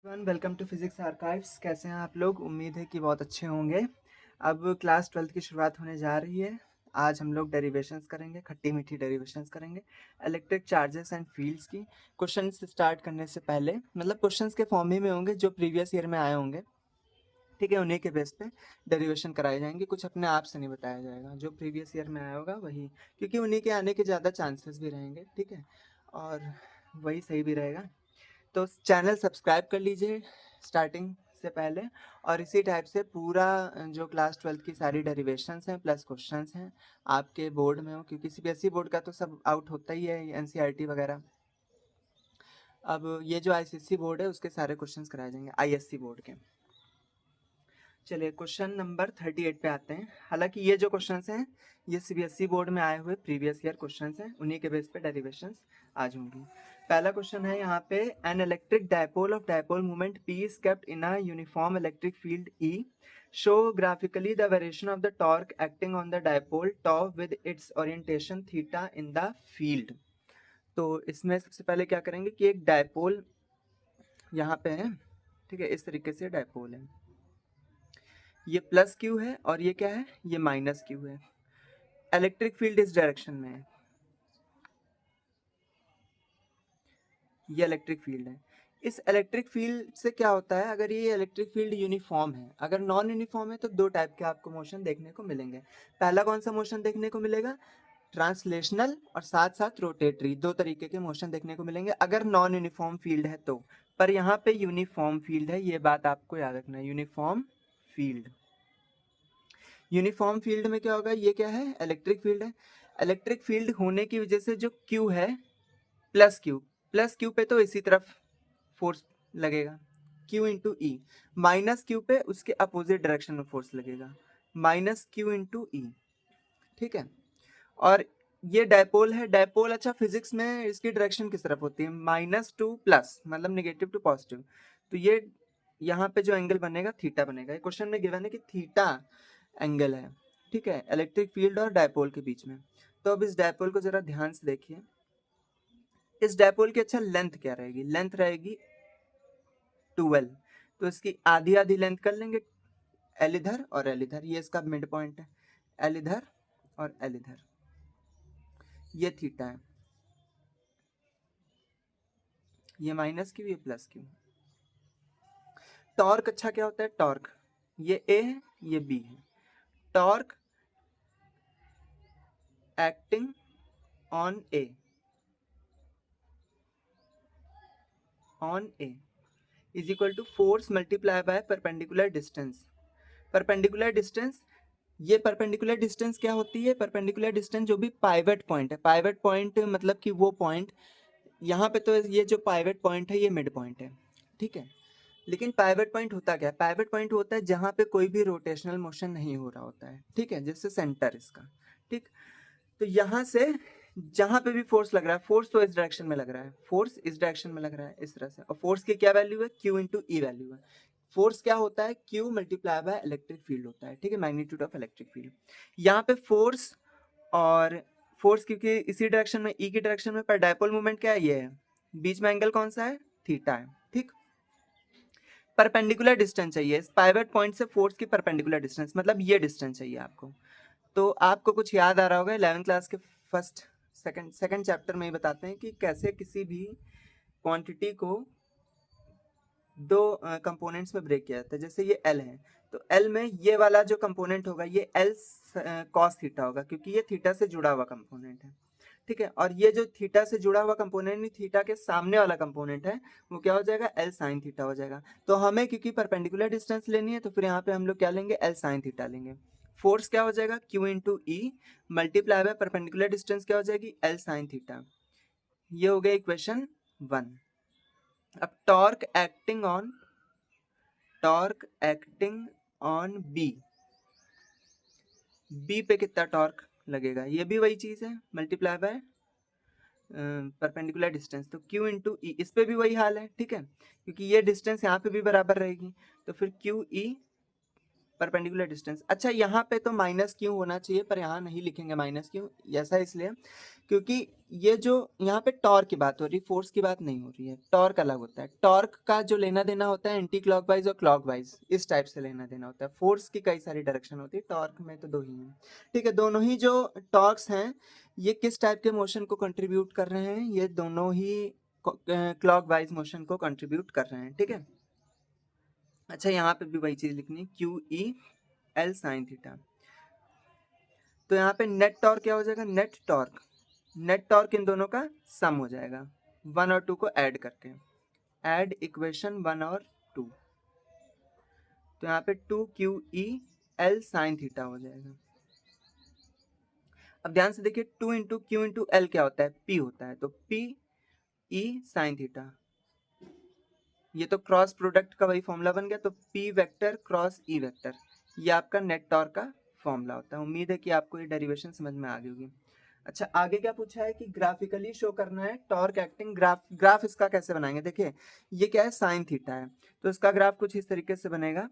Welcome to physics archives. कैसे हैं आप लोग? उम्मीद है कि बहुत अच्छे होंगे। अब क्लास 12th की शुरुआत होने जा रही है। आज हम लोग डेरिवेशंस करेंगे, खट्टी मीठी डेरिवेशंस करेंगे इलेक्ट्रिक चार्जेस एंड फील्ड्स की। क्वेश्चंस स्टार्ट करने से पहले, मतलब क्वेश्चंस के फॉर्म ही में होंगे जो प्रीवियस ईयर में आए होंगे, ठीक है, उन्हीं के बेस पे डेरिवेशन कराए जाएंगे। कुछ अपने आप से नहीं बताया जाएगा, जो प्रीवियस ईयर में आया होगा वही, क्योंकि उन्हीं के आने के ज़्यादा चांसेस भी रहेंगे, ठीक है, और वही सही भी रहेगा। तो चैनल सब्सक्राइब कर लीजिए स्टार्टिंग से पहले, और इसी टाइप से पूरा जो क्लास 12th की सारी डेरिवेशंस हैं प्लस क्वेश्चंस हैं आपके बोर्ड में हो, क्योंकि सीबीएसई बोर्ड का तो सब आउट होता ही है, एनसीईआरटी वगैरह। अब ये जो आईसीएसई बोर्ड है उसके सारे क्वेश्चंस कराए जाएंगे आईएससी बोर्ड के। चलिए क्वेश्चन नंबर 38 पे आते हैं। हालांकि ये जो क्वेश्चंस हैं ये सीबीएसई बोर्ड में आए हुए प्रीवियस ईयर क्वेश्चंस हैं, उन्हीं के बेस पे डेरिवेशंस आज होंगी। पहला क्वेश्चन है यहाँ पे, an electric dipole of dipole moment P is kept in a uniform electric field E. Show graphically the variation of the torque acting on the dipole tau with its orientation theta in the field. तो इसमें सबसे पहले क्या करेंगे कि एक dipole यहाँ पे है, ठीक है, इस तरीके से डायपोल है, ये प्लस क्यू है और ये क्या है, ये माइनस क्यू है। इलेक्ट्रिक फील्ड इस डायरेक्शन में है, ये इलेक्ट्रिक फील्ड है। इस इलेक्ट्रिक फील्ड से क्या होता है, अगर ये इलेक्ट्रिक फील्ड यूनिफॉर्म है, अगर नॉन यूनिफॉर्म है तो दो टाइप के आपको मोशन देखने को मिलेंगे। पहला कौन सा मोशन देखने को मिलेगा, ट्रांसलेशनल, और साथ साथ रोटेटरी, दो तरीके के मोशन देखने को मिलेंगे अगर नॉन यूनिफॉर्म फील्ड है तो। पर यहाँ पे यूनिफॉर्म फील्ड है, ये बात आपको याद रखना है, यूनिफॉर्म फील्ड। यूनिफॉर्म फील्ड में क्या होगा, ये क्या है, इलेक्ट्रिक फील्ड है। इलेक्ट्रिक फील्ड होने की वजह से जो क्यू है, प्लस क्यू, प्लस क्यू पे तो इसी तरफ फोर्स लगेगा, क्यू इंटू ई। माइनस क्यू पे उसके अपोजिट डायरेक्शन में फोर्स लगेगा, माइनस क्यू इंटू ई, ठीक है। और ये डायपोल है, डायपोल, अच्छा फिजिक्स में इसकी डायरेक्शन किस तरफ होती है, माइनस टू प्लस, मतलब नेगेटिव टू पॉजिटिव। तो ये यहाँ पे जो एंगल बनेगा थीटा बनेगा। ये क्वेश्चन में गिवन है कि थीटा एंगल है, ठीक है, इलेक्ट्रिक फील्ड और डायपोल के बीच में। तो अब इस डायपोल को जरा ध्यान से देखिए। इस डायपोल की अच्छा लेंथ क्या रहेगी, लेंथ रहेगी 12। तो इसकी आधी आधी लेंथ कर लेंगे, एल इधर और एल इधर, ये इसका मिड पॉइंट है, एल इधर और एल इधर, ये थीटा है, ये माइनस क्यू, ये प्लस क्यू। टॉर्क अच्छा क्या होता है, टॉर्क, ये ए है ये बी है, torque acting on A, on A is equal to force multiply by perpendicular distance. Perpendicular distance, ये परपेंडिकुलर डिस्टेंस क्या होती है, परपेंडिकुलर डिस्टेंस जो भी पाइवट पॉइंट है, पाइवट पॉइंट मतलब कि वो पॉइंट, यहाँ पे तो ये जो पाइवट पॉइंट है ये मिड पॉइंट है, ठीक है। लेकिन पाइवट पॉइंट होता क्या है, पाइवट पॉइंट होता है जहाँ पे कोई भी रोटेशनल मोशन नहीं हो रहा होता है, ठीक है, जैसे सेंटर इसका, ठीक। तो यहाँ से जहां पे भी फोर्स लग रहा है, फोर्स तो इस डायरेक्शन में लग रहा है, फोर्स इस डायरेक्शन में लग रहा है इस तरह से, और फोर्स की क्या वैल्यू है, क्यू इंटू ई वैल्यू है। फोर्स क्या होता है, Q multiply by electric field होता है, ठीक है, मैग्नीट्यूड ऑफ इलेक्ट्रिक फील्ड। यहाँ पे फोर्स, और फोर्स क्योंकि इसी डायरेक्शन में, ई की डायरेक्शन में, पर डायपोल मूवमेंट क्या है, ये है, बीच में एंगल कौन सा है, थीटा है, ठीक। परपेंडिकुलर डिस्टेंस चाहिए इस पाइवट पॉइंट से, फोर्स की परपेंडिकुलर डिस्टेंस, मतलब ये डिस्टेंस चाहिए आपको। तो आपको कुछ याद आ रहा होगा 11th क्लास के फर्स्ट सेकंड चैप्टर में ही बताते हैं कि कैसे किसी भी क्वांटिटी को दो कंपोनेंट्स में ब्रेक किया जाता है। जैसे ये L है, तो L में ये वाला जो कंपोनेंट होगा ये L cos थीटा होगा, क्योंकि ये थीटा से जुड़ा हुआ कंपोनेंट है, ठीक है। और ये जो थीटा से जुड़ा हुआ कंपोनेंट नहीं, थीटा के सामने वाला कंपोनेंट है, वो क्या हो जाएगा, L sin थीटा हो जाएगा। तो हमें क्योंकि परपेंडिकुलर डिस्टेंस लेनी है, तो फिर यहाँ पे हम लोग क्या लेंगे, L sin थीटा लेंगे। फोर्स क्या हो जाएगा, Q into E multiply by perpendicular distance क्या हो जाएगी, L sin थीटा। ये हो गया इक्वेशन 1। अब टॉर्क एक्टिंग ऑन बी पे कितना टॉर्क लगेगा, ये भी वही चीज है, मल्टीप्लाई बाय परपेंडिकुलर डिस्टेंस, तो Q इंटू ई, इस पे भी वही हाल है, ठीक है, क्योंकि ये डिस्टेंस यहाँ पे भी बराबर रहेगी, तो फिर क्यू ई परपेंडिकुलर डिस्टेंस। अच्छा यहाँ पे तो माइनस क्यों होना चाहिए, पर यहाँ नहीं लिखेंगे माइनस क्यों, ऐसा इसलिए क्योंकि ये जो यहाँ पे टॉर्क की बात हो रही है, फोर्स की बात नहीं हो रही है। टॉर्क अलग होता है, टॉर्क का जो लेना देना होता है एंटी क्लॉकवाइज और क्लॉकवाइज इस टाइप से लेना देना होता है। फोर्स की कई सारी डायरेक्शन होती है, टॉर्क में तो दो ही हैं। ठीक है, दोनों ही जो टॉर्क्स हैं ये किस टाइप के मोशन को कंट्रीब्यूट कर रहे हैं, ये दोनों ही क्लॉकवाइज मोशन को कंट्रीब्यूट कर रहे हैं। ठीक है, अच्छा यहाँ पे भी वही चीज लिखनी है, Q E L sine theta. तो यहाँ पे नेट टॉर्क क्या हो जाएगा, नेट टॉर्क इन दोनों का सम हो जाएगा 1 और 2 को ऐड करके, ऐड इक्वेशन 1 और 2। तो यहाँ पे 2 Q E L sine theta हो जाएगा। अब ध्यान से देखिए 2 इंटू क्यू इंटू एल क्या होता है, पी होता है, तो पी ई साइन थीटा, ये तो क्रॉस प्रोडक्ट का वही फॉर्मूला बन गया। तो P vector cross E vector, ये आपका नेट टॉर्क का फॉर्मूला होता है। उम्मीद है कि आपको ये डेरिवेशन समझ में आ गई होगी। अच्छा आगे क्या पूछा है कि ग्राफिकली शो करना है टॉर्क एक्टिंग ग्राफ इसका कैसे बनाएंगे। देखिए ये क्या है, साइन थीटा है, तो इसका ग्राफ कुछ इस तरीके से बनेगा।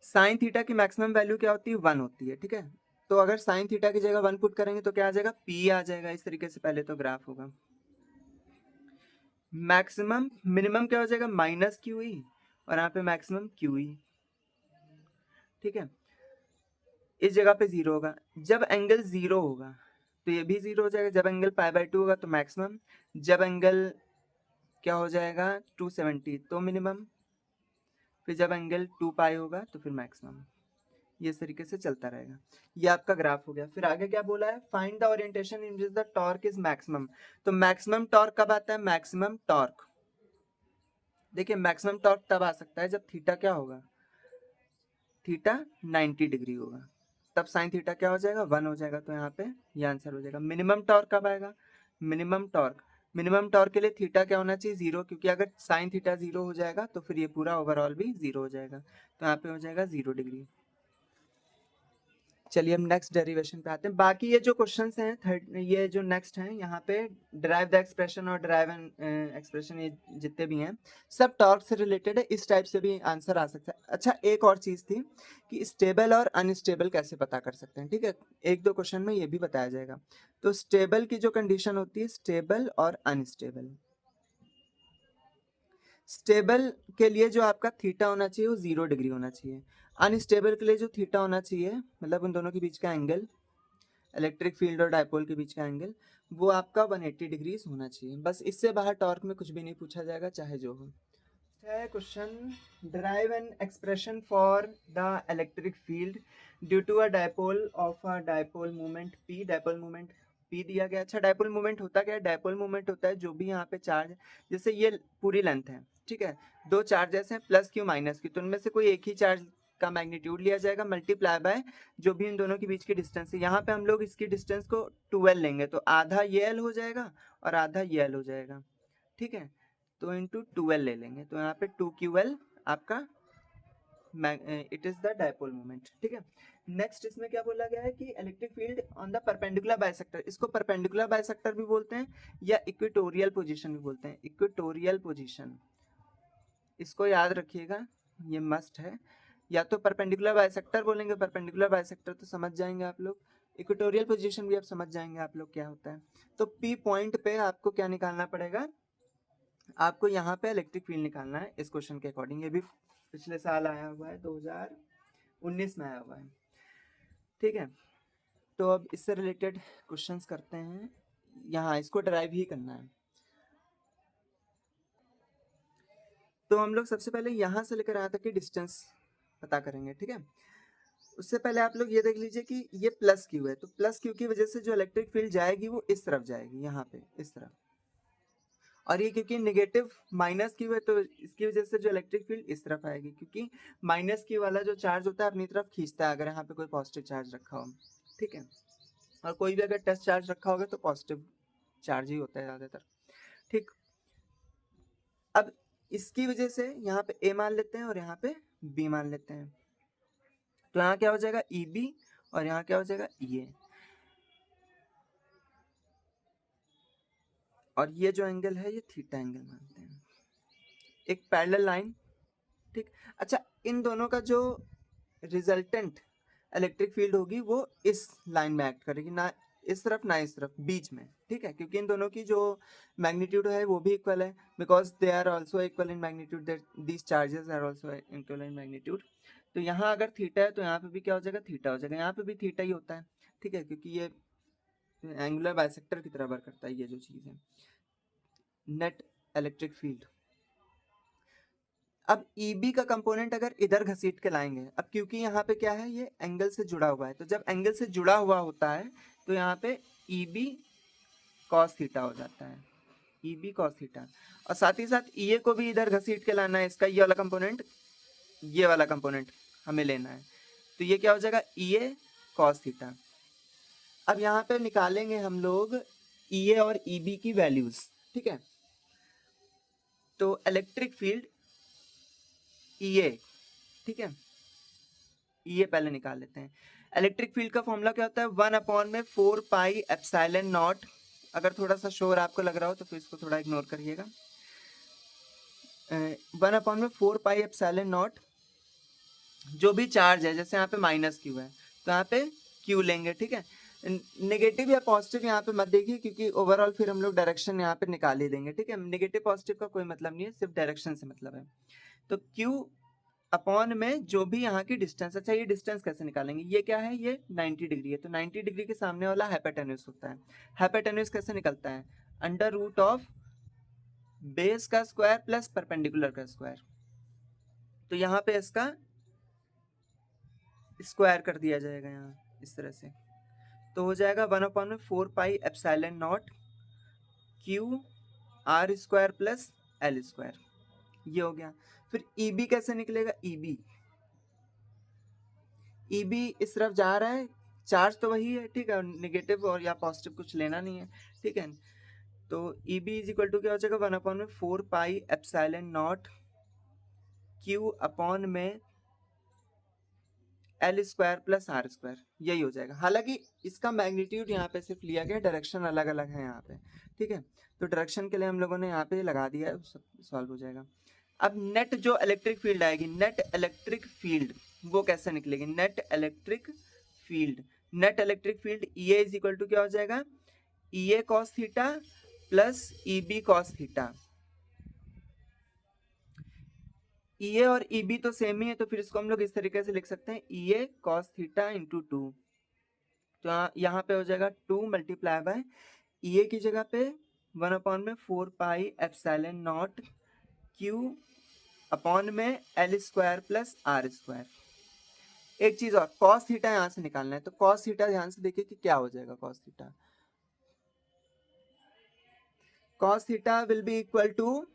साइन थीटा की मैक्सिमम वैल्यू क्या होती है, 1 होती है। ठीक है, तो अगर साइन थीटा की जगह 1 पुट करेंगे तो क्या आ जाएगा, पी आ जाएगा। इस तरीके से पहले तो ग्राफ होगा। मैक्सिमम मिनिमम क्या हो जाएगा, माइनस क्यू ई, और यहाँ पे मैक्सिमम क्यू ई। ठीक है, इस जगह पे जीरो होगा। जब एंगल जीरो होगा तो ये भी जीरो हो जाएगा। जब एंगल पाई बाय 2 होगा तो मैक्सिमम, जब एंगल क्या हो जाएगा 270 तो मिनिमम, फिर जब एंगल 2 पाई होगा तो फिर मैक्सिमम। ये इस तरीके से चलता रहेगा। ये आपका ग्राफ हो गया। फिर आगे क्या बोला है, find the orientation in which the torque is maximum. तो मैक्सिमम टॉर्क कब आता है, मैक्सिमम टॉर्क, देखिए मैक्सिमम टॉर्क तब आ सकता है जब थीटा क्या होगा, थीटा 90 डिग्री होगा, तब साइन थीटा क्या हो जाएगा, 1 हो जाएगा। तो यहाँ पे ये आंसर हो जाएगा। मिनिमम टॉर्क कब आएगा, मिनिमम टॉर्क के लिए थीटा क्या होना चाहिए, 0, क्योंकि अगर साइन थीटा 0 हो जाएगा तो फिर ये पूरा ओवरऑल भी 0 हो जाएगा। तो यहाँ पे हो जाएगा 0 डिग्री। चलिए हम नेक्स्ट डेरिवेशन पे आते हैं। बाकी ये जो क्वेश्चंस हैं थर्ड, ये जो नेक्स्ट हैं यहाँ पे डिराइव द एक्सप्रेशन और डिराइव एन एक्सप्रेशन, ये जितने भी हैं सब टॉर्क से रिलेटेड है। इस टाइप से भी आंसर आ सकता है। अच्छा एक और चीज थी कि स्टेबल और अनस्टेबल कैसे पता कर सकते हैं। ठीक है, एक दो क्वेश्चन में ये भी बताया जाएगा। तो स्टेबल की जो कंडीशन होती है, स्टेबल और अनस्टेबल। स्टेबल के लिए जो आपका थीटा होना चाहिए वो 0 डिग्री होना चाहिए। अनस्टेबल के लिए जो थीटा होना चाहिए, मतलब उन दोनों के बीच का एंगल, इलेक्ट्रिक फील्ड और डायपोल के बीच का एंगल, वो आपका 180 डिग्रीज होना चाहिए। बस इससे बाहर टॉर्क में कुछ भी नहीं पूछा जाएगा, चाहे जो हो। है question, derive an expression for the electric field due to a dipole of a dipole moment P. Dipole moment P दिया गया। अच्छा डायपोल मोमेंट होता क्या है, डायपोल मोमेंट होता है जो भी यहाँ पे चार्ज, जैसे ये पूरी लेंथ है, ठीक है, दो चार्जेस हैं प्लस क्यू माइनस क्यू, तो उनमें से कोई एक ही चार्ज का मैग्नीट्यूड लिया जाएगा मल्टीप्लाई बाय जो भी इन दोनों के बीच की डिस्टेंस है। यहाँ पे हम लोग इसकी डिस्टेंस को 12 लेंगे, तो आधा ये एल हो जाएगा और आधा ये एल हो जाएगा। ठीक है, तो इंटू 12 ले लेंगे, तो यहाँ पे 2QL आपका it is the dipole moment. ठीक है, नेक्स्ट इसमें क्या बोला गया है कि electric field on the perpendicular bisector, इसको परपेंडिकुलर बाइसेक्टर भी बोलते हैं या इक्वेटोरियल पोजीशन भी बोलते हैं। इक्वेटोरियल पोजीशन, इसको याद रखिएगा, ये मस्ट है। या तो परपेंडिकुलर बाइसेक्टर बोलेंगे, परपेंडिकुलर बाइसेक्टर तो समझ जाएंगे आप लोग, इक्वेटोरियल पोजीशन भी आप समझ जाएंगे आप लोग क्या होता है। तो पी पॉइंट पे आपको क्या निकालना पड़ेगा, आपको यहाँ पे इलेक्ट्रिक फील्ड निकालना है इस क्वेश्चन के अकॉर्डिंग। ये भी पिछले साल आया हुआ है, 2019 में आया हुआ है। ठीक है, तो अब इससे रिलेटेड क्वेश्चंस करते हैं। यहाँ इसको ड्राइव ही करना है। तो हम लोग सबसे पहले यहाँ से लेकर यहाँ तक की डिस्टेंस पता करेंगे। ठीक है, उससे पहले आप लोग ये देख लीजिए कि ये प्लस क्यू है, तो प्लस क्यू की वजह से जो इलेक्ट्रिक फील्ड जाएगी वो इस तरफ जाएगी, यहाँ पे इस तरफ, और ये क्योंकि नेगेटिव माइनस क्यू है तो इसकी वजह से जो इलेक्ट्रिक फील्ड इस तरफ आएगी, क्योंकि माइनस क्यू वाला जो चार्ज होता है अपनी तरफ खींचता है अगर यहाँ पे कोई पॉजिटिव चार्ज रखा हो। ठीक है, और कोई भी अगर टेस्ट चार्ज रखा होगा तो पॉजिटिव चार्ज ही होता है ज़्यादातर। ठीक, अब इसकी वजह से यहाँ पे ए मान लेते हैं और यहाँ पे बी मान लेते हैं, तो यहाँ क्या हो जाएगा ई बी और यहाँ क्या हो जाएगा ई ए, और ये जो एंगल है ये थीटा एंगल मानते हैं। एक पैरेलल लाइन ठीक। अच्छा, इन दोनों का जो रिजल्टेंट इलेक्ट्रिक फील्ड होगी वो इस लाइन में एक्ट करेगी, ना इस तरफ ना इस तरफ, बीच में, ठीक है, क्योंकि इन दोनों की जो मैग्नीट्यूड है वो भी इक्वल है, because they are also equal in magnitude, these charges are also equal in magnitude. तो यहाँ अगर थीटा है तो यहाँ पे भी क्या हो जाएगा, थीटा हो जाएगा, यहाँ पे भी थीटा ही होता है, ठीक है, क्योंकि ये एंगुलर बाइसेक्टर की तरह वर्क करता है ये जो चीज़ है, नेट इलेक्ट्रिक फील्ड। अब EB का कंपोनेंट अगर इधर घसीट के लाएंगे, अब क्योंकि यहाँ पे क्या है, ये एंगल से जुड़ा हुआ है, तो जब एंगल से जुड़ा हुआ होता है तो यहाँ पे EB cos थीटा हो जाता है, EB cos थीटा। और साथ ही साथ EA को भी इधर घसीट के लाना है, इसका ये वाला कंपोनेंट, ये वाला कंपोनेंट हमें लेना है, तो ये क्या हो जाएगा, EA cos थीटा। अब यहाँ पे निकालेंगे हम लोग EA और EB की वैल्यूज, ठीक है। तो इलेक्ट्रिक फील्ड EA, ठीक है, ये पहले निकाल लेते हैं। इलेक्ट्रिक फील्ड का फॉर्मूला क्या होता है, 1/4πε0। अगर थोड़ा सा शोर आपको लग रहा हो तो फिर इसको थोड़ा इग्नोर करिएगा। 1/4πε0, जो भी चार्ज है, जैसे यहाँ पे -Q है तो यहाँ पे Q लेंगे, ठीक है। नेगेटिव या पॉजिटिव यहाँ पे मत देखिए, क्योंकि ओवरऑल फिर हम लोग डायरेक्शन यहाँ पे निकाल ही देंगे, ठीक है। नेगेटिव पॉजिटिव का कोई मतलब नहीं है, सिर्फ डायरेक्शन से मतलब है। तो Q अपॉन में जो भी यहाँ की डिस्टेंस, अच्छा ये डिस्टेंस कैसे निकालेंगे, ये क्या है, ये 90 डिग्री है, तो 90 डिग्री के सामने वाला हाइपोटेन्यूज होता है। हाइपोटेन्यूज कैसे निकलता है, अंडर रूट ऑफ बेस का स्क्वायर प्लस परपेंडिकुलर का स्क्वायर। तो यहाँ पे इसका स्क्वायर कर दिया जाएगा यहाँ इस तरह से, तो हो जाएगा 1/4πε0 QR² प्लस L², ये हो गया। फिर EB कैसे निकलेगा, EB इस तरफ जा रहा है, चार्ज तो वही है, ठीक है, नेगेटिव और या पॉजिटिव कुछ लेना नहीं है, ठीक है। तो EB इज इक्वल टू क्या हो जाएगा, 1/4πε0 Q अपॉन में L² प्लस R², यही हो जाएगा। हालांकि इसका मैग्नीट्यूड यहाँ पे सिर्फ लिया गया, डायरेक्शन अलग अलग है यहाँ पे, ठीक है। तो डायरेक्शन के लिए हम लोगों ने यहाँ पे लगा दिया है, सॉल्व हो जाएगा। अब नेट जो इलेक्ट्रिक फील्ड आएगी, नेट इलेक्ट्रिक फील्ड वो कैसे निकलेगी, net electric field, net electric field EA is equal to क्या हो जाएगा, EA cos theta plus EB cos theta. EA और EB तो सेम ही है, तो फिर इसको हम लोग इस तरीके से लिख सकते हैं, EA cos थीटा इंटू 2। तो यहाँ पे हो जाएगा 2 मल्टीप्लाई बाय EA की जगह पे 1/4πε0 Q अपॉन में L² प्लस R²। एक चीज और, cos थीटा यहाँ से निकालना है, तो cos थीटा ध्यान से देखिए कि क्या हो जाएगा, cos theta, cos theta will be equal to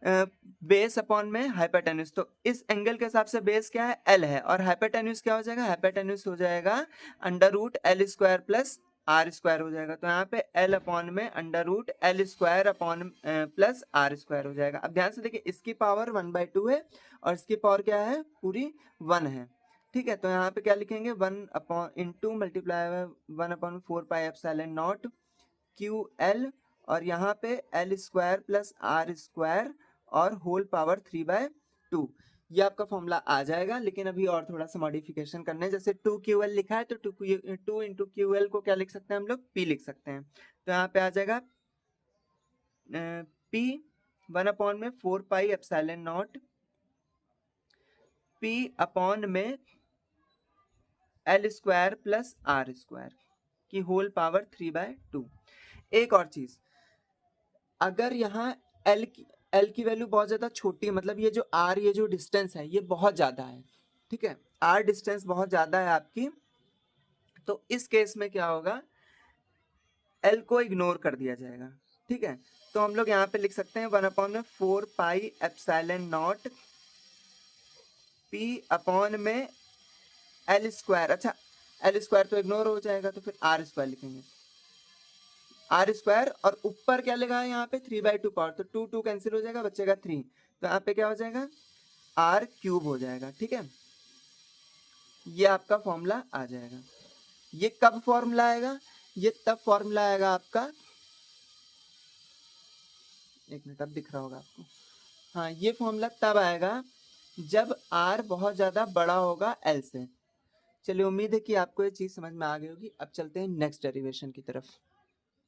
base upon में हाइपोटेन्यूज। तो इस एंगल के हिसाब से बेस क्या है, L है, और हाइपोटेन्यूज क्या हो जाएगा, हाइपोटेन्यूज हो जाएगा under root L² plus R² हो जाएगा। तो यहाँ पे L अपॉन में under root L² upon plus R² हो जाएगा। अब ध्यान से देखिए, इसकी पावर 1/2 है और इसकी पावर क्या है, पूरी 1 है, ठीक है। तो यहाँ पे क्या लिखेंगे, 1 अपॉन इंटू मल्टीप्लाई 1/4πε0 QL, और यहाँ पे L² प्लस R² और होल पावर 3/2, ये आपका फॉर्मूला आ जाएगा। लेकिन अभी और थोड़ा सा मॉडिफिकेशन करना है, जैसे 2QL लिखा है तो 2 इंटू QL को क्या लिख सकते हैं हम लोग, P लिख सकते हैं। तो यहाँ पे आ जाएगा P 1/4πε0 P अपॉन में L² प्लस R² की होल पावर 3/2। एक और चीज, अगर यहाँ L की वैल्यू बहुत ज्यादा छोटी है, मतलब ये जो R, ये जो डिस्टेंस है ये बहुत ज्यादा है, ठीक है, R डिस्टेंस बहुत ज्यादा है आपकी, तो इस केस में क्या होगा, L को इग्नोर कर दिया जाएगा, ठीक है। तो हम लोग यहाँ पे लिख सकते हैं 1/4πε0 P अपॉन में L²। अच्छा, L² तो इग्नोर हो जाएगा, तो फिर R² लिखेंगे, R² और ऊपर क्या लगा है यहाँ पे 3/2 पावर, तो 2 2 कैंसिल हो जाएगा, बचेगा 3, तो यहाँ पे क्या हो जाएगा, R³ हो जाएगा, ठीक है। ये आपका फॉर्मूला आ जाएगा। ये कब फॉर्मूला आएगा, ये तब फॉर्मूला आएगा आपका, एक मिनट, अब दिख रहा होगा आपको, हाँ, ये फॉर्मूला तब आएगा जब r बहुत ज्यादा बड़ा होगा l से। चलिए, उम्मीद है कि आपको ये चीज समझ में आ गई होगी। अब चलते हैं नेक्स्ट डेरिवेशन की तरफ।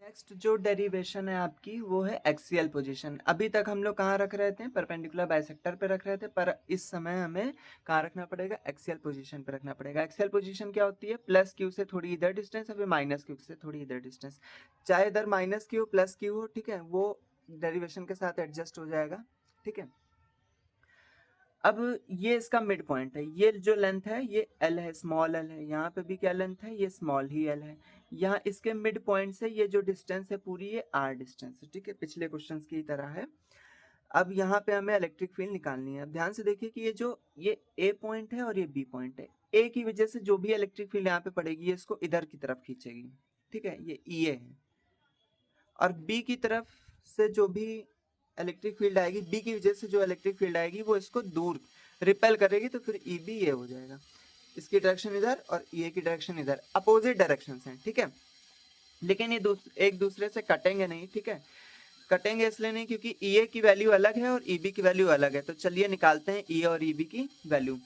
नेक्स्ट जो डेरिवेशन है आपकी वो है एक्सियल पोजीशन। अभी तक हम लोग कहाँ रख रहे थे? परपेंडिकुलर बाइसेक्टर पे रख रहे थे, पर इस समय हमें कहाँ रखना पड़ेगा? एक्सियल पोजीशन पे रखना पड़ेगा। एक्सियल पोजीशन क्या होती है? प्लस क्यू से थोड़ी इधर डिस्टेंस, अभी माइनस क्यू से थोड़ी इधर डिस्टेंस। चाहे इधर माइनस क्यू प्लस क्यू हो, ठीक है, वो डेरिवेशन के साथ एडजस्ट हो जाएगा, ठीक है। अब ये इसका मिड पॉइंट है, ये जो लेंथ है ये एल है, स्मॉल एल है। यहाँ पे भी क्या लेंथ है? ये स्मॉल ही एल है। यहाँ इसके मिड पॉइंट से ये जो डिस्टेंस है पूरी, ये आर डिस्टेंस है, ठीक है, पिछले क्वेश्चंस की तरह है। अब यहाँ पे हमें इलेक्ट्रिक फील्ड निकालनी है। अब ध्यान से देखिए कि ये ए पॉइंट है और ये बी पॉइंट है। ए की वजह से जो भी इलेक्ट्रिक फील्ड यहाँ पे पड़ेगी, ये इसको इधर की तरफ खींचेगी, ठीक है, ये ई ए है। और बी की तरफ से जो भी इलेक्ट्रिक फील्ड आएगी, बी की वजह से जो इलेक्ट्रिक फील्ड आएगी वो इसको दूर रिपेल करेगी, तो फिर ई बी ये हो जाएगा। इसकी डायरेक्शन इधर और ये की डायरेक्शन इधर, अपोजिट डायरेक्शन हैं, ठीक है। लेकिन ये एक दूसरे से कटेंगे नहीं, ठीक है। कटेंगे इसलिए नहीं क्योंकि ई ए की वैल्यू अलग है और ई बी की वैल्यू अलग है। तो चलिए निकालते हैं ई ए और ई बी की वैल्यू।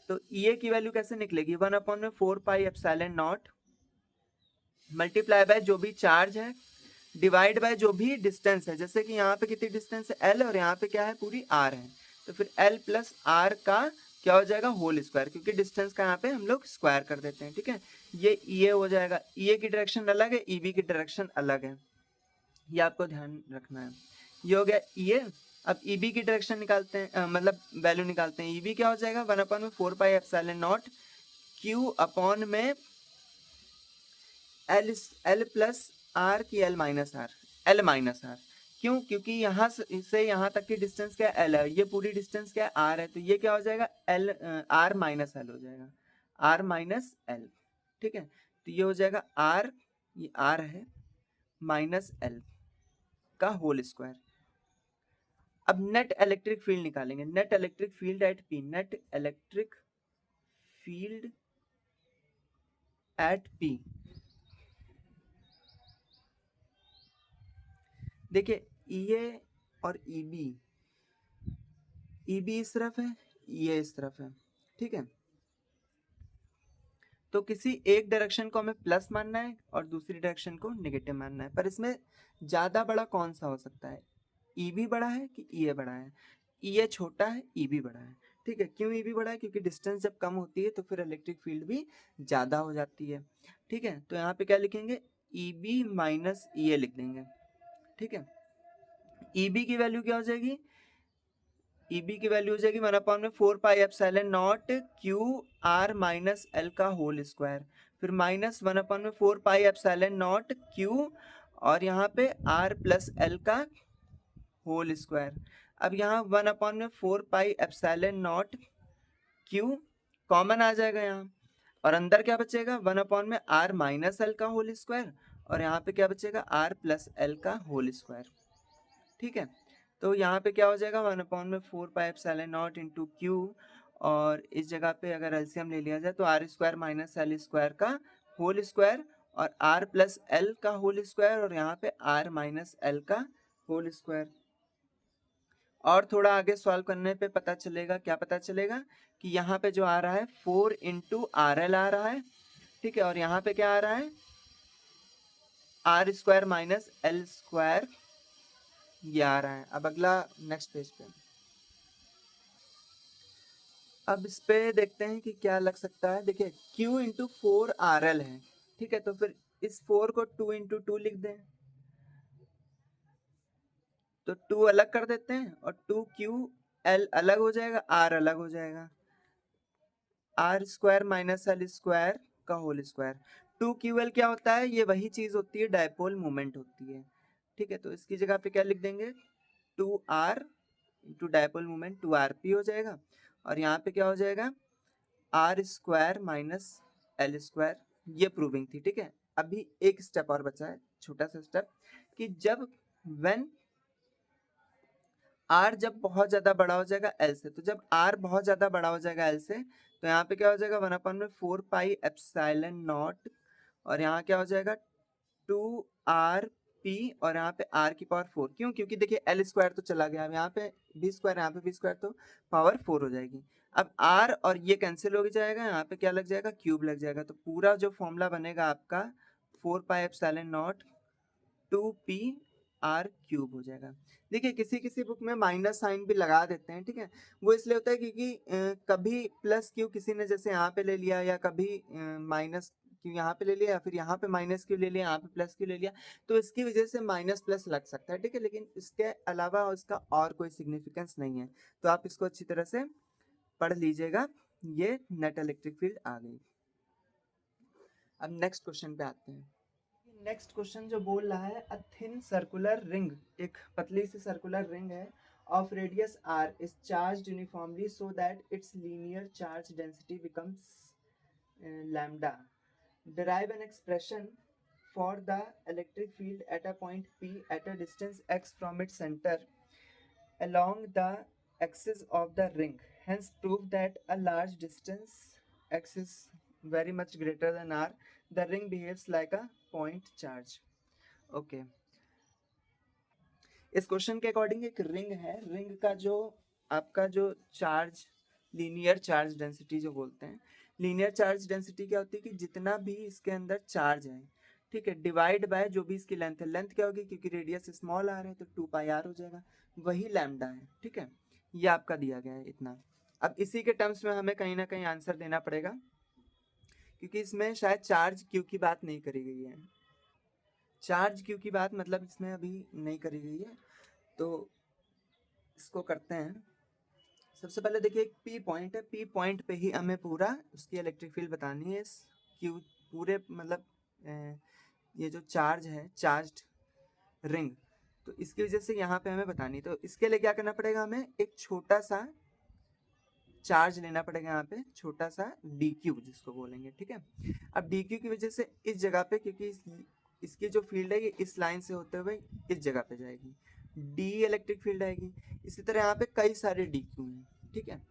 तो ई ए की वैल्यू कैसे निकलेगी? 1/4πε0 मल्टीप्लाई बाय जो भी चार्ज है डिवाइड बाय जो भी डिस्टेंस है। जैसे कि यहाँ पे कितनी डिस्टेंस है? एल, और यहाँ पे क्या है? पूरी आर है। तो फिर एल प्लस आर का क्या हो जाएगा? होल स्क्वायर, क्योंकि डिस्टेंस का यहाँ पे हम लोग स्क्वायर कर देते हैं, ठीक है। ये ई ए हो जाएगा। ई ए की डायरेक्शन अलग है, ई बी की डायरेक्शन अलग है, ये आपको ध्यान रखना है। ये हो गया ई ए। अब ई बी की डायरेक्शन निकालते हैं, मतलब वैल्यू निकालते हैं। ई बी क्या हो जाएगा? 1/4πε0 क्यू अपॉन में एल प्लस आर की एल माइनस आर। क्यों? क्योंकि यहाँ से यहाँ तक की डिस्टेंस क्या? एल है। ये पूरी डिस्टेंस क्या? आर है। तो ये क्या हो जाएगा? एल आर माइनस एल हो जाएगा, आर माइनस एल, ठीक है। तो ये हो जाएगा आर, ये आर है, माइनस एल का होल स्क्वायर। अब नेट इलेक्ट्रिक फील्ड निकालेंगे। Net electric field at P, net electric field at P. देखिए ई ए और ई बी इस तरफ है, ये इस तरफ है, ठीक है। तो किसी एक डायरेक्शन को हमें प्लस मानना है और दूसरी डायरेक्शन को नेगेटिव मानना है। पर इसमें ज्यादा बड़ा कौन सा हो सकता है? ई बी बड़ा है कि ई ए बड़ा है? ई ए छोटा है, ई बी बड़ा है, ठीक है। क्यों ई बी बड़ा है? क्योंकि डिस्टेंस जब कम होती है तो फिर इलेक्ट्रिक फील्ड भी ज्यादा हो जाती है, ठीक है। तो यहाँ पे क्या लिखेंगे? ई बी माइनस ई ए लिख देंगे, ठीक है। ई बी की वैल्यू क्या हो जाएगी? ई बी की वैल्यू हो जाएगी 1/4πε0 क्यू आर माइनस एल का होल स्क्वायर, फिर माइनस 1/4πε0 क्यू और यहाँ पे आर प्लस एल का होल स्क्वायर। अब यहाँ 1/4πε0 क्यू कॉमन आ जाएगा यहाँ, और अंदर क्या बचेगा? 1/r माइनस एल का होल स्क्वायर, और यहाँ पे क्या बचेगा? आर प्लस एल का होल स्क्वायर, ठीक है। तो यहाँ पे क्या हो जाएगा? 1/4πε0 इंटू क्यू, और इस जगह पे अगर एलसीएम ले लिया जाए तो R square minus L square का होल स्क्वायर और आर प्लस एल का होल स्क्वायर, और यहाँ पे आर माइनस एल का होल स्क्वायर। और थोड़ा आगे सॉल्व करने पे पता चलेगा, क्या पता चलेगा? कि यहाँ पे जो आ रहा है 4 इंटू आर एल आ रहा है, ठीक है, और यहाँ पे क्या आ रहा है? R square minus L square ये आ रहा है। अब अगला नेक्स्ट पेज पे, अब इस पे देखते हैं कि क्या लग सकता है। देखिए Q इंटू 4RL है, ठीक है, तो फिर इस 4 को 2 इंटू 2 लिख दें, तो 2 अलग कर देते हैं और 2QL अलग हो जाएगा, R अलग हो जाएगा, R square minus L square का होल स्क्वायर। 2QL क्या होता है? ये वही चीज होती है, डायपोल मोमेंट होती है, ठीक है। तो इसकी जगह पे क्या लिख देंगे? 2R into dipole moment 2RP हो जाएगा, और यहाँ पे क्या हो जाएगा? R square minus L square. ये प्रूविंग थी, ठीक है। अभी एक स्टेप और बचा है, छोटा सा स्टेप, कि जब व्हेन आर जब बहुत ज्यादा बड़ा हो जाएगा एल से, तो जब आर बहुत ज्यादा बड़ा हो जाएगा एल से, तो यहाँ पे क्या हो जाएगा? 1/4πε0, और यहाँ क्या हो जाएगा? 2R p और यहाँ पे r की पावर 4। क्यों? क्योंकि देखिए l स्क्वायर तो चला गया, अब यहाँ पे b स्क्वायर, यहाँ पे b स्क्वायर, तो पावर 4 हो जाएगी। अब r और ये कैंसिल हो जाएगा, यहाँ पे क्या लग जाएगा, क्यूब लग जाएगा। तो पूरा जो फॉर्मूला बनेगा आपका 4πε0 2p r क्यूब हो जाएगा। देखिए किसी किसी बुक में माइनस साइन भी लगा देते हैं, ठीक है, वो इसलिए होता है क्योंकि कभी प्लस क्यू किसी ने जैसे यहाँ पे ले लिया, या कभी माइनस क्यू यहाँ पे ले लिया, या फिर यहाँ पे माइनस क्यू ले लिया, यहाँ पे प्लस क्यू ले लिया, तो इसकी वजह से माइनस प्लस लग सकता है, ठीक है, लेकिन इसके अलावा उसका और कोई सिग्निफिकेंस नहीं है। तो आप इसको अच्छी तरह से पढ़ लीजिएगा। ये नेट इलेक्ट्रिक फील्ड आ गई। अब नेक्स्ट क्वेश्चन पे आते हैं। नेक्स्ट क्वेश्चन जो बोल रहा है, अ थिन सर्कुलर रिंग, एक पतली सी सर्कुलर रिंग है, of radius r is charged uniformly so that it's linear charge density becomes lambda. Derive an expression for the electric field at a point p at a distance x from its centre along the axis of the ring. Hence prove that a large distance x is very much greater than r. The ring behaves like a point charge. Okay. इस question के according एक ring है, ring का जो आपका जो charge, linear charge density जो बोलते हैं, लीनियर चार्ज डेंसिटी क्या होती है कि जितना भी इसके अंदर चार्ज है, ठीक है, डिवाइड बाय जो भी इसकी लेंथ है। लेंथ क्या होगी, क्योंकि रेडियस स्मॉल आर है तो 2πr हो जाएगा, वही लैम्डा है, ठीक है, ये आपका दिया गया है इतना। अब इसी के टर्म्स में हमें कहीं ना कहीं आंसर देना पड़ेगा, क्योंकि इसमें शायद चार्ज क्यू की बात नहीं करी गई है, चार्ज क्यू की बात मतलब इसमें अभी नहीं करी गई है। तो इसको करते हैं। सबसे पहले देखिए एक पी पॉइंट है, पी पॉइंट पे ही हमें पूरा उसकी इलेक्ट्रिक फील्ड बतानी है। इस क्यू पूरे मतलब ये जो चार्ज है, चार्ज्ड रिंग, तो इसकी वजह से यहाँ पे हमें बतानी, तो इसके लिए क्या करना पड़ेगा, हमें एक छोटा सा चार्ज लेना पड़ेगा यहाँ पे, छोटा सा डी क्यू जिसको बोलेंगे, ठीक है। अब डी क्यू की वजह से इस जगह पे, क्योंकि इसकी जो फील्ड है ये इस लाइन से होते हुए इस जगह पे जाएगी, डी इलेक्ट्रिक फील्ड आएगी। इसी तरह यहाँ पे कई सारे डी क्यू हैं, ठीक है,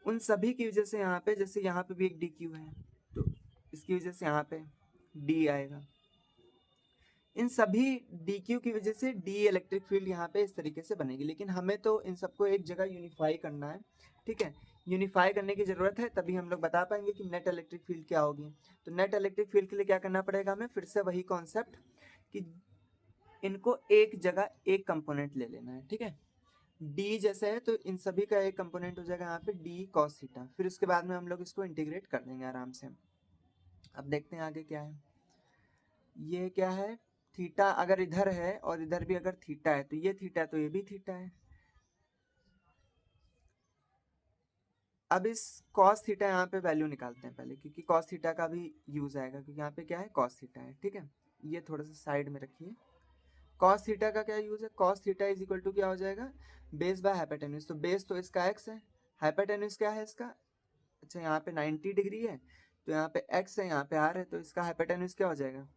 उन सभी की वजह से यहाँ पे, जैसे यहाँ पे भी एक डी क्यू है, तो इसकी वजह से यहाँ पे डी आएगा। इन सभी डी क्यू की वजह से डी इलेक्ट्रिक फील्ड यहाँ पे इस तरीके से बनेगी, लेकिन हमें तो इन सबको एक जगह यूनिफाई करना है, ठीक है, यूनिफाई करने की जरूरत है, तभी हम लोग बता पाएंगे कि नेट इलेक्ट्रिक फील्ड क्या होगी। तो नेट इलेक्ट्रिक फील्ड के लिए क्या करना पड़ेगा हमें, फिर से वही कॉन्सेप्ट कि इनको एक जगह एक कंपोनेंट ले लेना है, ठीक है। डी जैसे है तो इन सभी का एक कंपोनेंट हो जाएगा यहाँ पे डी कॉस थीटा, फिर उसके बाद में हम लोग इसको इंटीग्रेट कर देंगे आराम से। अब देखते हैं आगे क्या है। ये क्या है, थीटा अगर इधर है और इधर भी अगर थीटा है, तो ये थीटा है तो ये भी थीटा है। अब इस cos थीटा यहाँ पे वैल्यू निकालते हैं पहले, क्योंकि cos थीटा का भी यूज आएगा, क्योंकि यहाँ पे क्या है cos थीटा है, ठीक है, ये थोड़ा सा साइड में रखिए। cos थीटा का क्या यूज है, cos theta is equal to क्या हो जाएगा, बेस बाय हाइपोटेन्यूज। तो बेस तो इसका x है, हाइपोटेन्यूज क्या है इसका, अच्छा यहाँ पे 90 डिग्री है, तो यहाँ पे x है, यहाँ पे r है, तो इसका हाइपोटेन्यूज क्या हो जाएगा,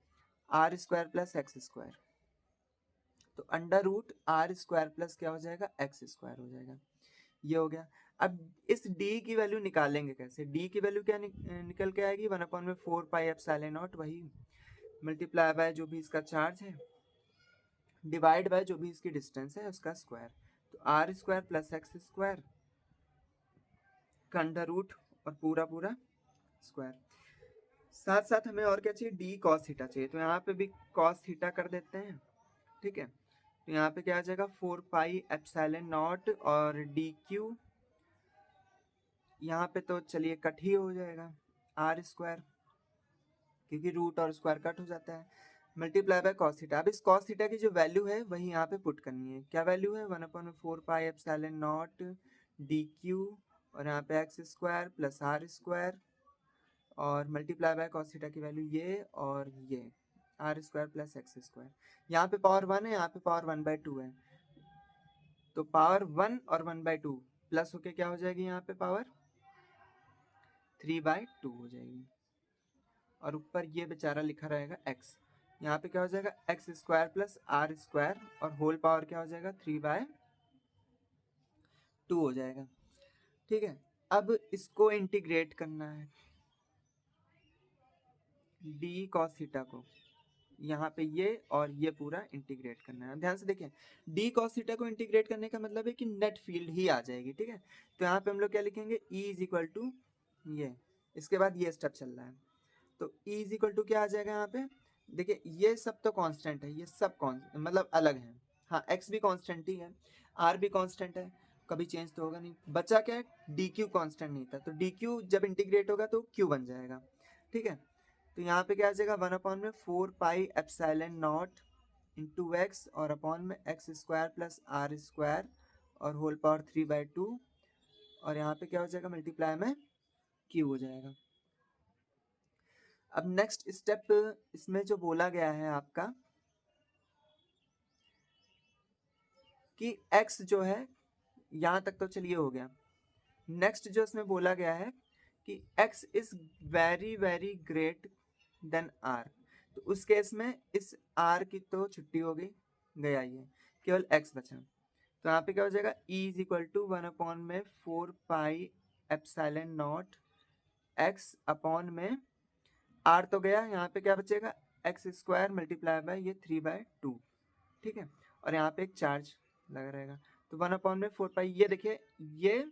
R square plus x square. तो under root R square plus क्या हो जाएगा, एक्स स्क्वायर हो जाएगा, ये हो गया। अब इस d की वैल्यू निकालेंगे कैसे, d की वैल्यू क्या निकल के आएगी, 1/4πε0, वही मल्टीप्लाई बाय जो भी इसका चार्ज है, डिवाइड बाय जो भी इसकी डिस्टेंस है उसका स्क्वायर। तो R square plus x square का अंडर रूट और पूरा पूरा स्क्वायर। साथ साथ हमें और क्या चाहिए, डी कॉस थीटा चाहिए, तो यहाँ पे भी कॉस थीटा कर देते हैं, ठीक है। तो यहाँ पे क्या आ जाएगा 4πε0 और डी क्यू, यहाँ पे तो चलिए कट ही हो जाएगा आर स्क्वायर, क्योंकि रूट और स्क्वायर कट हो जाता है, मल्टीप्लाई बाय कॉस थीटा। अब इस कॉस थीटा की जो वैल्यू है वही यहाँ पे पुट करनी है, क्या वैल्यू है, 1/4πε0 डी क्यू, और यहाँ पे x square plus R square, और मल्टीप्लाई बाय कॉस थीटा की वैल्यू ये और ये R square plus x square. यहाँ पे पावर 1 है, यहाँ पे पावर 1/2 है, तो पावर 1 और 1/2 प्लस होके क्या हो जाएगी, यहाँ पे पावर 3/2 हो जाएगी, और ऊपर ये बेचारा लिखा रहेगा x, यहाँ पे क्या हो जाएगा x square plus R square, और होल पावर क्या हो जाएगा 3/2 हो जाएगा, ठीक है। अब इसको इंटीग्रेट करना है डी कॉस थीटा को, यहाँ पे ये और ये पूरा इंटीग्रेट करना है। ध्यान से देखें, डी कॉस थीटा को इंटीग्रेट करने का मतलब है कि नेट फील्ड ही आ जाएगी, ठीक है। तो यहाँ पे हम लोग क्या लिखेंगे, E इज इक्वल टू ये, इसके बाद ये स्टेप चल रहा है, तो E इज इक्वल टू क्या आ जाएगा यहाँ पे, देखिए ये सब तो कांस्टेंट है, ये सब मतलब अलग है, हाँ x भी कांस्टेंट ही है, r भी कांस्टेंट है, कभी चेंज तो होगा नहीं, बचा क्या है, dq कांस्टेंट नहीं था, तो dq जब इंटीग्रेट होगा तो q बन जाएगा, ठीक है। तो यहाँ पे क्या आ जाएगा, 1 में 4 pi epsilon naught into x और अपॉन में x square plus R square और होल पावर 3/2, और यहाँ पे क्या हो जाएगा, मल्टीप्लाई में क्यू हो जाएगा। अब नेक्स्ट स्टेप इसमें जो बोला गया है आपका कि x जो है, यहाँ तक तो चलिए हो गया। नेक्स्ट जो इसमें बोला गया है कि x is very very great than r, तो उस केस में इस r की तो छुट्टी हो गई, गया ये, केवल x बचा। तो यहाँ पे क्या हो जाएगा, E इज इक्वल टू 1 में 4 pi epsilon not x upon में r तो गया, यहाँ पे क्या बचेगा, एक्स स्क्वायर मल्टीप्लाई बाय ये 3/2, ठीक है। और यहाँ पे एक चार्ज लगा रहेगा, तो 1 में 4 पाई, ये देखिए ये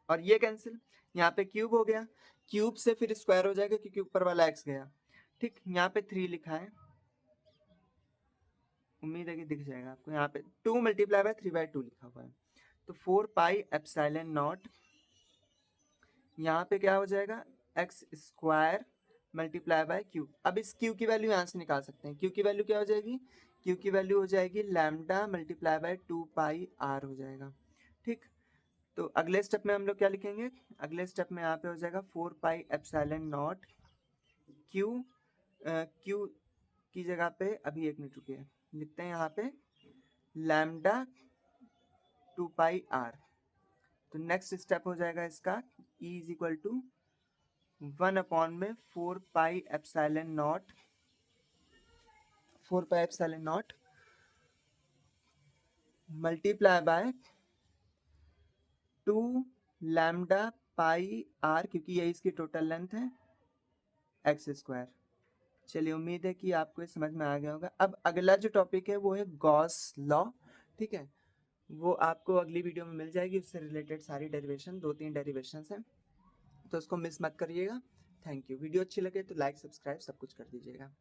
और ये कैंसिल, यहाँ पे क्यूब हो गया, क्यूब से फिर स्क्वायर हो जाएगा क्योंकि ऊपर वाला x गया, ठीक। यहाँ पे 3 लिखा है, उम्मीद है कि दिख जाएगा आपको, यहाँ पे 2 मल्टीप्लाई बाय 3/2 लिखा हुआ है, तो 4 पाई एप्सिलॉन नॉट, यहाँ पे क्या हो जाएगा, x square multiply by Q. अब इस क्यू की वैल्यू यहाँ से निकाल सकते हैं, क्यू की वैल्यू क्या हो जाएगी, क्यू की वैल्यू हो जाएगी lambda multiply by 2 pi R हो जाएगा, ठीक। तो अगले स्टेप में हम लोग क्या लिखेंगे, अगले स्टेप में यहाँ पे हो जाएगा 4 pi epsilon not Q, Q की जगह पे अभी 1 मिनट रुकिए, लिखते हैं यहाँ पे लैम्डा 2 पाई आर। तो नेक्स्ट स्टेप हो जाएगा इसका, E इज इक्वल टू 1 में 4 pi epsilon naught, 4 pi epsilon naught multiply by 2 lambda pi R, क्योंकि ये इसकी टोटल लेंथ है, एक्स स्क्वायर। चलिए उम्मीद है कि आपको ये समझ में आ गया होगा। अब अगला जो टॉपिक है वो है गॉस लॉ, ठीक है, वो आपको अगली वीडियो में मिल जाएगी, उससे रिलेटेड सारी डेरिवेशन, 2-3 डेरिवेशंस हैं, तो उसको मिस मत करिएगा। Thank you. वीडियो अच्छी लगे तो लाइक सब्सक्राइब सब कुछ कर दीजिएगा।